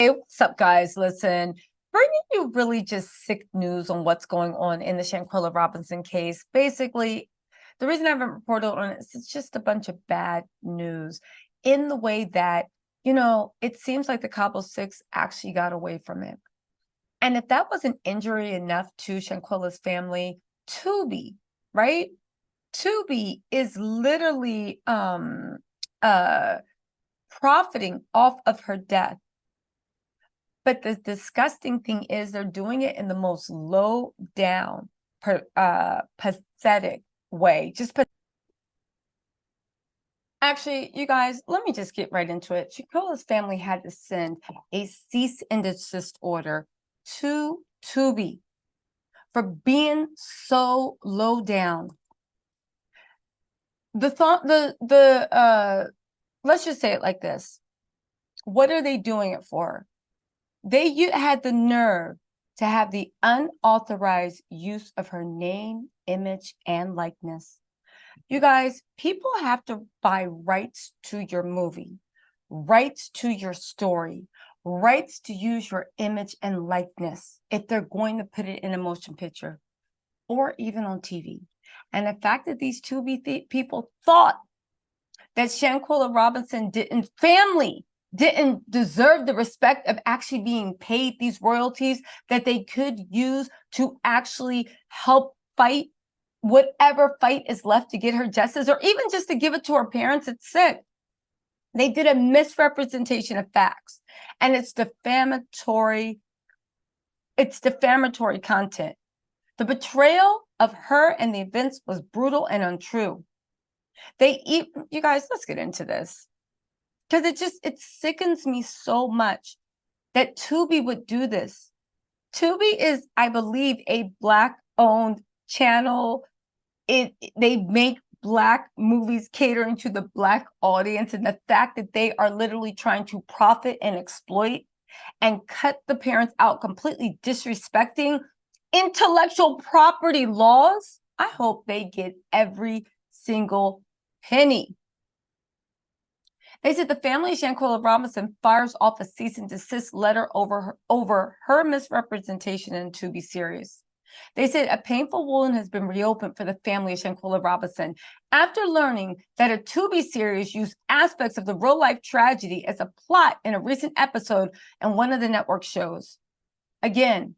Hey, what's up, guys? Listen, bringing you really just sick news on what's going on in the Shanquella Robinson case. Basically, the reason I haven't reported on it is it's just a bunch of bad news in the way that, it seems like the Cabo Six actually got away from it. And if that wasn't injury enough to Shanquella's family, Tubi, right? Tubi is literally uh profiting off of her death. But the disgusting thing is they're doing it in the most low down, pathetic way. Actually, you guys, let me just get right into it. Shaquille's family had to send a cease and desist order to Tubi for being so low down. Let's just say it like this. What are they doing it for? They had the nerve to have the unauthorized use of her name, image, and likeness. You guys, people have to buy rights to your movie, rights to your story, rights to use your image and likeness if they're going to put it in a motion picture or even on TV. And the fact that these Tubi people thought that Shanquella Robinson didn't deserve the respect of actually being paid these royalties that they could use to actually help fight whatever fight is left to get her justice, or even just to give it to her parents. It's sick. They did a misrepresentation of facts, and it's defamatory. It's defamatory content. The betrayal of her and the events was brutal and untrue. You guys, let's get into this. Because it sickens me so much that Tubi would do this. Tubi is, I believe, a Black-owned channel. They make Black movies catering to the Black audience, and the fact that they are literally trying to profit and exploit and cut the parents out, completely disrespecting intellectual property laws. I hope they get every single penny. They said the family of Shanquella Robinson fires off a cease and desist letter over her misrepresentation in Tubi series. They said a painful wound has been reopened for the family of Shanquella Robinson after learning that a Tubi series used aspects of the real-life tragedy as a plot in a recent episode in one of the network shows. Again,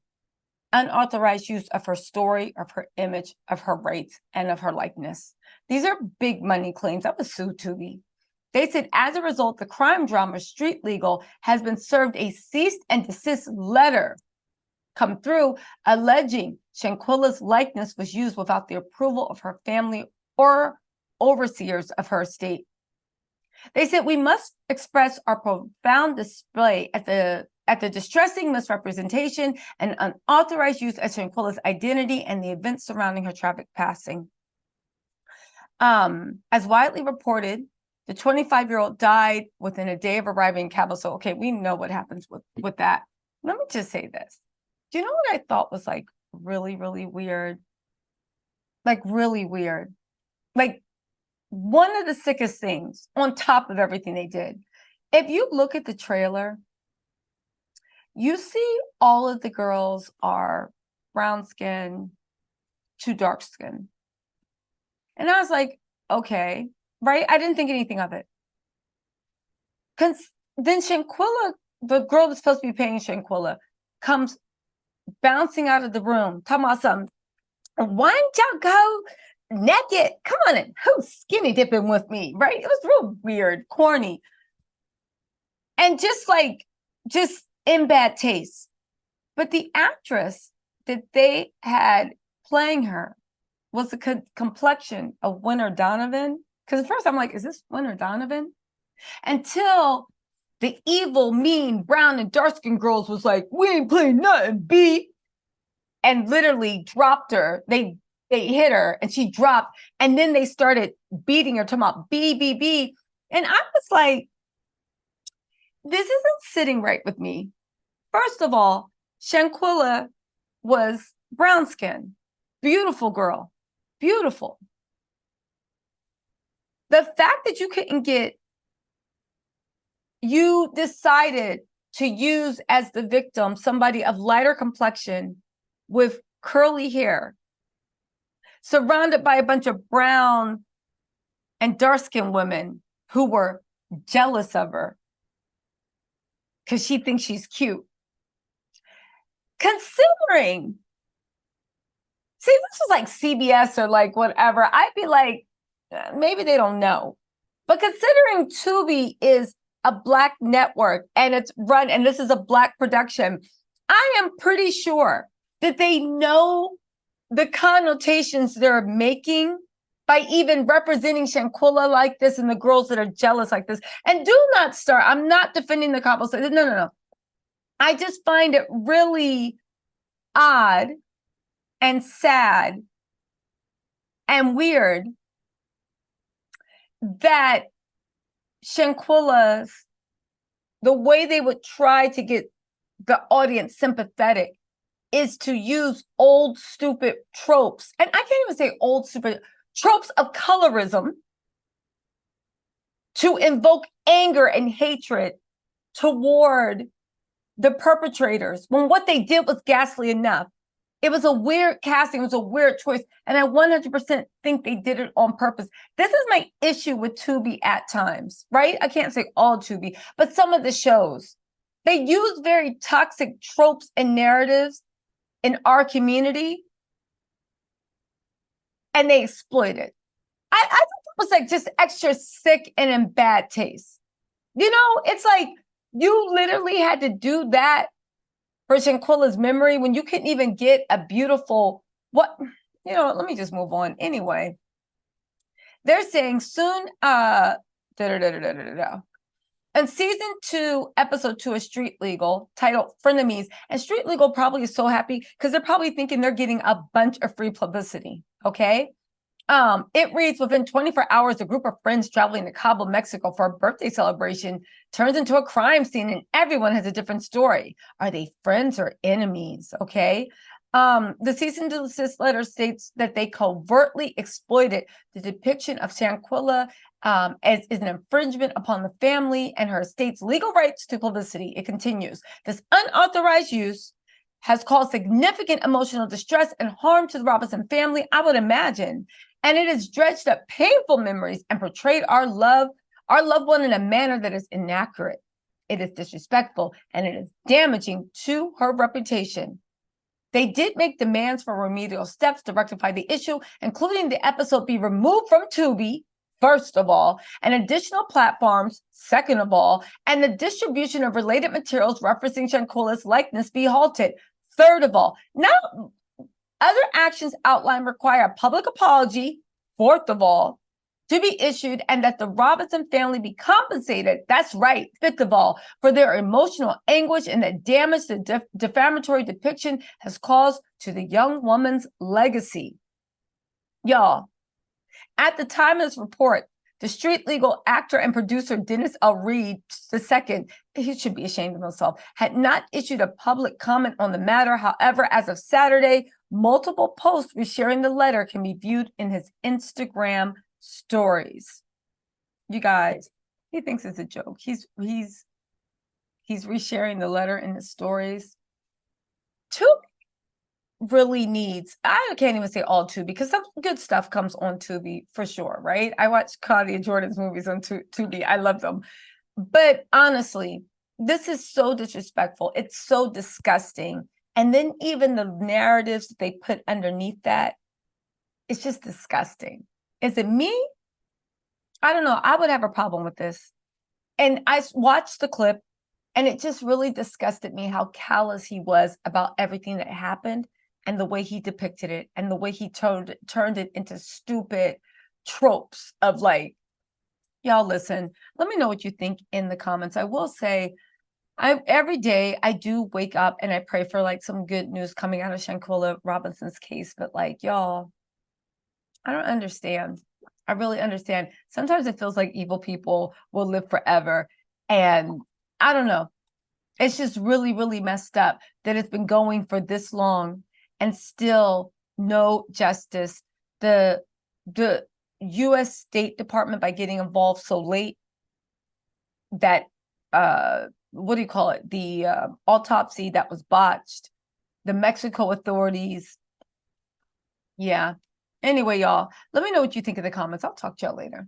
unauthorized use of her story, of her image, of her rights, and of her likeness. These are big money claims. I would sue Tubi. They said, as a result, the crime drama Street Legal has been served a cease and desist letter come through alleging Shanquella's likeness was used without the approval of her family or overseers of her estate. They said, we must express our profound display at the distressing misrepresentation and unauthorized use of Shanquella's identity and the events surrounding her tragic passing. As widely reported, the 25-year-old died within a day of arriving in Cabo. So, okay, we know what happens with that. Let me just say this. Do you know what I thought was like really, really weird? Like really weird. Like one of the sickest things on top of everything they did. If you look at the trailer, you see all of the girls are brown skin to dark skin. And I was like, okay. Right? I didn't think anything of it. Because then Shanquella, the girl that's supposed to be paying Shanquella, comes bouncing out of the room, talking about something. Why don't y'all go naked? Come on in. Who's skinny dipping with me? Right? It was real weird, corny. And just in bad taste. But the actress that they had playing her was the complexion of Winter Donovan. Because at first I'm like, is this Winter Donovan? Until the evil, mean, brown and dark-skinned girls was like, we ain't playing nothing, B. And literally dropped her. They hit her and she dropped. And then they started beating her, talking about B, B, B. And I was like, this isn't sitting right with me. First of all, Shanquella was brown skin. Beautiful girl. Beautiful. The fact that you decided to use as the victim somebody of lighter complexion with curly hair, surrounded by a bunch of brown and dark-skinned women who were jealous of her because she thinks she's cute. Considering, see, this was like CBS or like whatever, I'd be like, maybe they don't know. But considering Tubi is a Black network and it's run, and this is a Black production, I am pretty sure that they know the connotations they're making by even representing Shanquella like this and the girls that are jealous like this. And do not start, I'm not defending the couple. No. I just find it really odd and sad and weird that Shanquella's, the way they would try to get the audience sympathetic is to use old, stupid tropes. And I can't even say old, stupid tropes of colorism to invoke anger and hatred toward the perpetrators when what they did was ghastly enough. It was a weird casting. It was a weird choice. And I 100% think they did it on purpose. This is my issue with Tubi at times, right? I can't say all Tubi, but some of the shows. They use very toxic tropes and narratives in our community, and they exploit it. I thought it was like just extra sick and in bad taste. You know, it's like you literally had to do that for Shanquella's memory when you couldn't even get a beautiful, what, you know, let me just move on. Anyway, they're saying soon, in season 2, episode 2 of Street Legal, titled Frenemies, and Street Legal probably is so happy because they're probably thinking they're getting a bunch of free publicity, okay? It reads, within 24 hours, a group of friends traveling to Cabo, Mexico for a birthday celebration turns into a crime scene and everyone has a different story. Are they friends or enemies? Okay. The cease and desist letter states that they covertly exploited the depiction of Shanquella as an infringement upon the family and her estate's legal rights to publicity. It continues. This unauthorized use has caused significant emotional distress and harm to the Robinson family, I would imagine. And it has dredged up painful memories and portrayed our loved one in a manner that is inaccurate. It is disrespectful and it is damaging to her reputation. They did make demands for remedial steps to rectify the issue, including the episode be removed from Tubi, first of all, and additional platforms, second of all, and the distribution of related materials referencing Shanquella's likeness be halted, third of all. Now, other actions outlined require a public apology, fourth of all, to be issued, and that the Robinson family be compensated, that's right, fifth of all, for their emotional anguish and the damage the defamatory depiction has caused to the young woman's legacy. Y'all, at the time of this report, the street legal actor and producer Dennis L. Reed II, he should be ashamed of himself, had not issued a public comment on the matter. However, as of Saturday, multiple posts resharing the letter can be viewed in his Instagram stories. You guys, he thinks it's a joke. He's resharing the letter in his stories. Tubi really needs, I can't even say all Tubi because some good stuff comes on Tubi for sure, right? I watch Claudia Jordan's movies on Tubi. I love them. But honestly, this is so disrespectful. It's so disgusting. And then even the narratives that they put underneath that, it's just disgusting. Is it me? I don't know. I would have a problem with this. And I watched the clip and it just really disgusted me how callous he was about everything that happened and the way he depicted it and the way he turned it into stupid tropes of like, y'all listen, let me know what you think in the comments. I will say, every day I do wake up and I pray for like some good news coming out of Shanquella Robinson's case, but like, y'all, I don't understand. I really understand. Sometimes it feels like evil people will live forever. And I don't know. It's just really, really messed up that it's been going for this long and still no justice. The U.S. State Department, by getting involved so late, that what do you call it? The autopsy that was botched. The Mexico authorities. Yeah. Anyway, y'all, let me know what you think in the comments. I'll talk to y'all later.